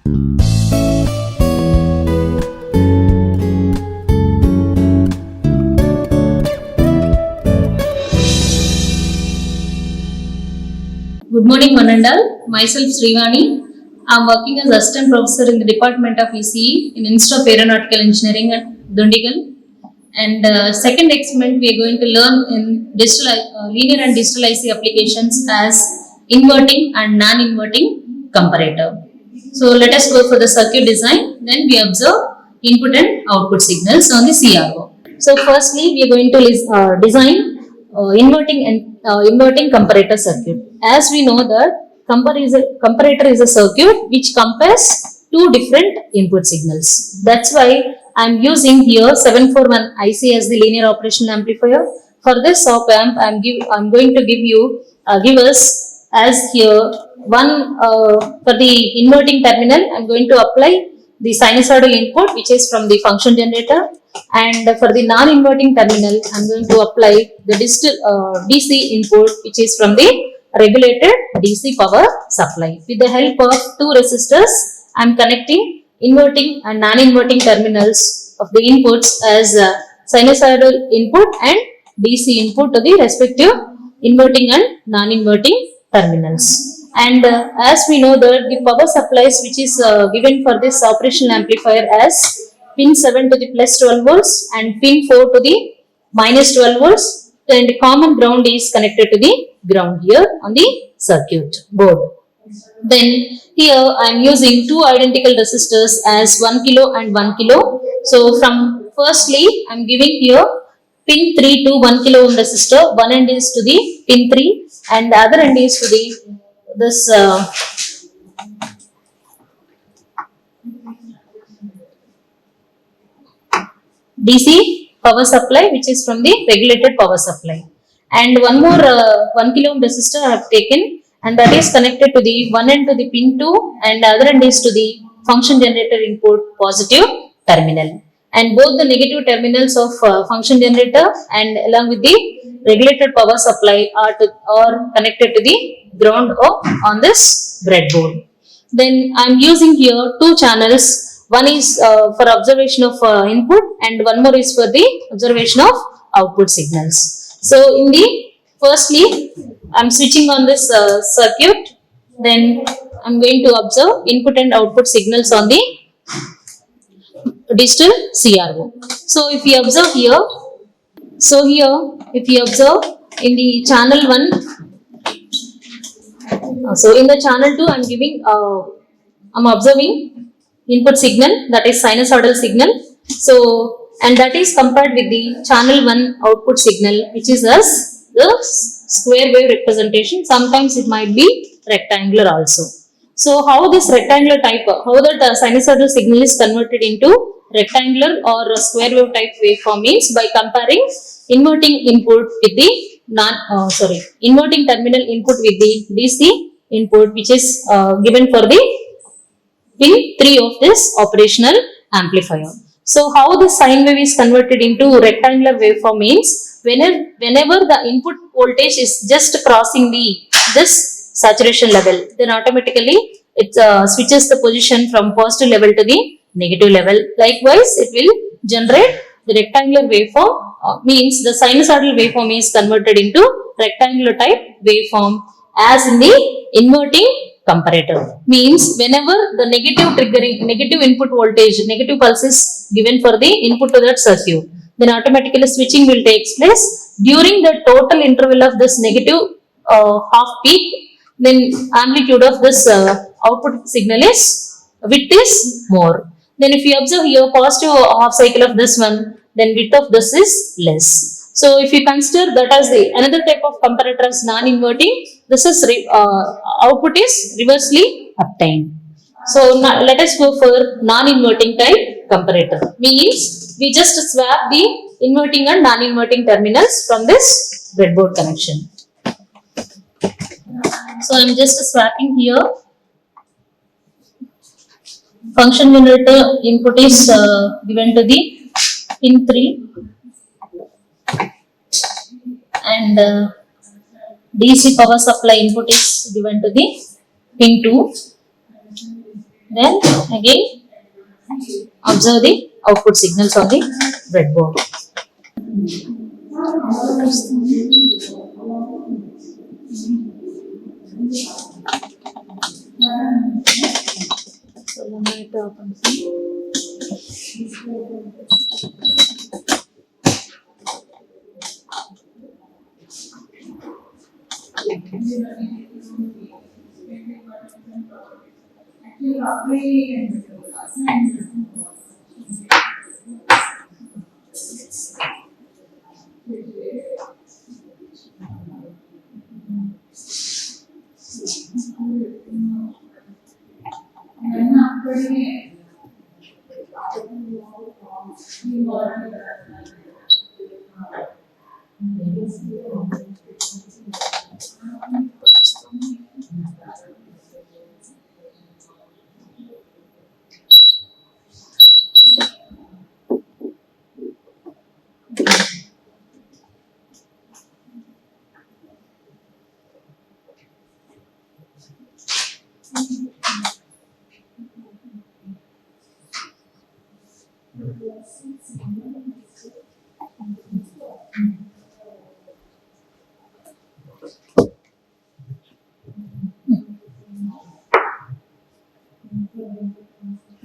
Good morning, one and all. Myself Srivani. I am working as assistant professor in the Department of ECE in Institute of Aeronautical Engineering at Dundigal. And second experiment we are going to learn in linear and digital IC applications as inverting and non-inverting comparator. So let us go for the circuit design. Then we observe input and output signals on the CRO. So firstly we are going to design inverting comparator circuit. As we know that comparator is a circuit which compares two different input signals. That's why I am using here 741 IC as the linear operational amplifier. For this op amp, I am going to give us as here one for the inverting terminal. I am going to apply the sinusoidal input which is from the function generator, and for the non-inverting terminal I am going to apply the DC input which is from the regulated DC power supply. With the help of two resistors, I am connecting inverting and non-inverting terminals of the inputs as sinusoidal input and DC input to the respective inverting and non-inverting terminals. And as we know that the power supplies which is given for this operational amplifier as pin 7 to the plus 12 volts and pin 4 to the minus 12 volts, and common ground is connected to the ground here on the circuit board. Then here I am using two identical resistors as 1 kilo and 1 kilo. So from firstly I am giving here pin 3 to 1 kilo ohm resistor. One end is to the pin 3 and the other end is to the this DC power supply which is from the regulated power supply. And one more 1 kilo ohm resistor I have taken, and that is connected to the one end to the pin 2 and the other end is to the function generator input positive terminal. And both the negative terminals of function generator and along with the regulated power supply are connected to the ground on this breadboard. Then I am using here two channels. One is for observation of input and one more is for the observation of output signals. So in the firstly I am switching on this circuit. Then I am going to observe input and output signals on the digital CRO. So if you observe here, if you observe in the channel 1, so in the channel 2 I am giving I am observing input signal, that is sinusoidal signal. So and that is compared with the channel 1 output signal which is as the square wave representation. Sometimes it might be rectangular also. So how this rectangular type, how that sinusoidal signal is converted into rectangular or square wave type waveform means by comparing inverting input with the inverting terminal input with the DC input which is given for the pin 3 of this operational amplifier. So how this sine wave is converted into rectangular waveform means whenever the input voltage is just crossing this saturation level, then automatically it switches the position from positive level to the negative level. Likewise, it will generate the rectangular waveform, means the sinusoidal waveform is converted into rectangular type waveform as in the inverting comparator. Means whenever the negative input voltage, negative pulse is given for the input to that circuit, then automatically switching will take place during the total interval of this negative half peak. Then amplitude of this output signal is width is more. Then if you observe here positive half cycle of this one, then width of this is less. So if you consider that as the another type of comparator as non-inverting, this is output is reversely obtained. So now let us go for non-inverting type comparator. Means we just swap the inverting and non-inverting terminals from this breadboard connection. So I am just swapping here. Function generator input is given to the pin 3 and DC power supply input is given to the pin 2. Then again observe the output signals on the breadboard.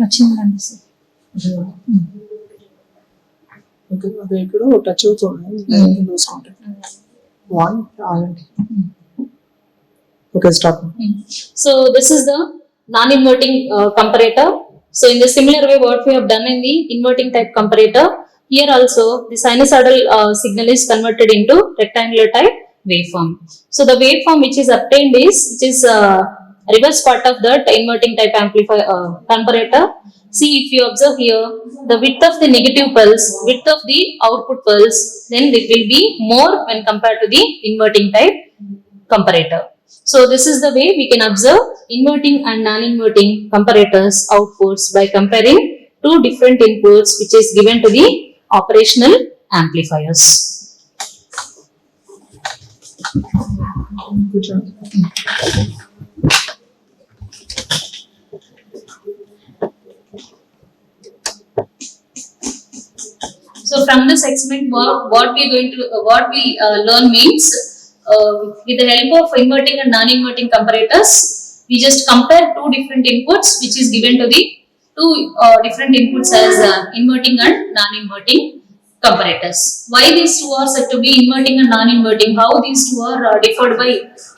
వచ్చిందండి sir. Okay అదే ఇక్కడ touch అవుతుంది loose contact 1 ఆగండి. Okay stop. So this is the non-inverting comparator. So in the similar way what we have done in the inverting type comparator, here also the sinusoidal signal is converted into rectangular type waveform. So the waveform which is obtained is reverse part of that inverting type amplifier comparator. See, if you observe here, the width of the negative pulse, width of the output pulse, then it will be more when compared to the inverting type comparator. So this is the way we can observe inverting and non-inverting comparators outputs by comparing two different inputs which is given to the operational amplifiers. కూర్చోండి. So from this experiment, what we are going to learn means with the help of inverting and non-inverting comparators, we just compare two different inputs which is given to the two different inputs as inverting and non-inverting comparators. Why these two are said to be inverting and non-inverting? How these two are differed by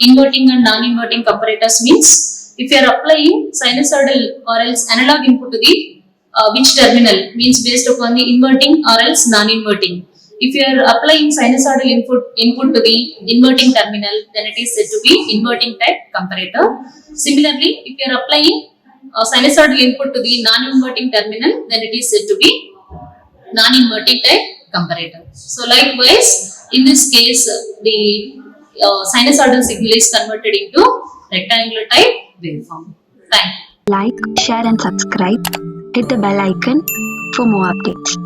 inverting and non-inverting comparators means, if you are applying sinusoidal or else analog input to the which terminal means based upon the inverting or else non-inverting. If you are applying sinusoidal input to the inverting terminal, then it is said to be inverting type comparator. Similarly, if you are applying sinusoidal input to the non-inverting terminal, then it is said to be non-inverting type comparator. So likewise, in this case, the sinusoidal signal is converted into rectangular type waveform. Thank you. Like, share and subscribe. Hit the bell icon for more updates.